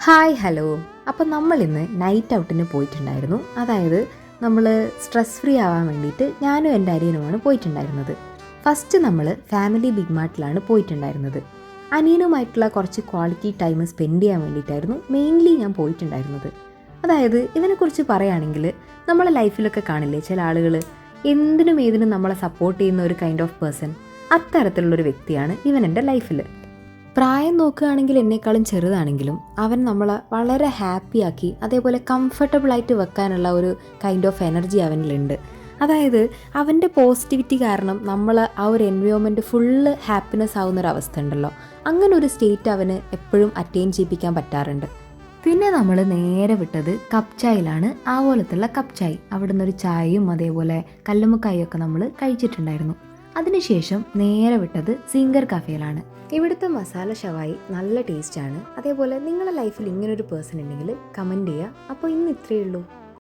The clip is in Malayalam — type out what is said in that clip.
Hi hello. അപ്പം നമ്മളിന്ന് നൈറ്റ് ഔട്ടിന് പോയിട്ടുണ്ടായിരുന്നു. അതായത് നമ്മൾ സ്ട്രെസ് ഫ്രീ ആവാൻ വേണ്ടിയിട്ട് ഞാനും എൻ്റെ അനിയനുമാണ് പോയിട്ടുണ്ടായിരുന്നത്. ഫസ്റ്റ് നമ്മൾ ഫാമിലി ബിഗ് മാർട്ടിലാണ് പോയിട്ടുണ്ടായിരുന്നത്. അനിയനുമായിട്ടുള്ള കുറച്ച് ക്വാളിറ്റി ടൈം സ്പെൻഡ് ചെയ്യാൻ വേണ്ടിയിട്ടായിരുന്നു മെയിൻലി ഞാൻ പോയിട്ടുണ്ടായിരുന്നത്. അതായത് ഇതിനെക്കുറിച്ച് പറയുകയാണെങ്കിൽ നമ്മളെ ലൈഫിലൊക്കെ കാണില്ലേ ചില ആളുകൾ എന്തിനും ഏതിനും നമ്മളെ സപ്പോർട്ട് ചെയ്യുന്ന ഒരു കൈൻഡ് ഓഫ് പേഴ്സൺ. അത്തരത്തിലുള്ളൊരു വ്യക്തിയാണ് ഇവൻ എൻ്റെ ലൈഫിൽ. പ്രായം നോക്കുകയാണെങ്കിൽ എന്നെക്കാളും ചെറുതാണെങ്കിലും അവൻ നമ്മളെ വളരെ ഹാപ്പിയാക്കി അതേപോലെ കംഫർട്ടബിളായിട്ട് വെക്കാനുള്ള ഒരു കൈൻഡ് ഓഫ് എനർജി അവനിലുണ്ട്. അതായത് അവൻ്റെ പോസിറ്റിവിറ്റി കാരണം നമ്മൾ ആ ഒരു എൻവയോൺമെൻറ്റ് ഫുള്ള് ഹാപ്പിനെസ് ആവുന്നൊരവസ്ഥ ഉണ്ടല്ലോ, അങ്ങനെ ഒരു സ്റ്റേറ്റ് അവന് എപ്പോഴും അറ്റൈൻ ചെയ്യിപ്പിക്കാൻ പറ്റാറുണ്ട്. പിന്നെ നമ്മൾ നേരെ വിട്ടത് കപ്പ് ചായയിലാണ്. ആ പോലത്തുള്ള കപ്പ് ചായ, അവിടെ നിന്നൊരു ചായയും അതേപോലെ കല്ലുമ്മക്കായൊക്കെ നമ്മൾ കഴിച്ചിട്ടുണ്ടായിരുന്നു. അതിനുശേഷം നേരെ വിട്ടത് സിംഗർ കഫേയിലാണ്. ഇവിടുത്തെ മസാല ഷവായി നല്ല ടേസ്റ്റാണ്. അതേപോലെ നിങ്ങളുടെ ലൈഫിൽ ഇങ്ങനൊരു പേഴ്സൺ ഉണ്ടെങ്കിൽ കമൻറ്റ് ചെയ്യുക. അപ്പോൾ ഇന്ന് ഇത്രയേ ഉള്ളൂ.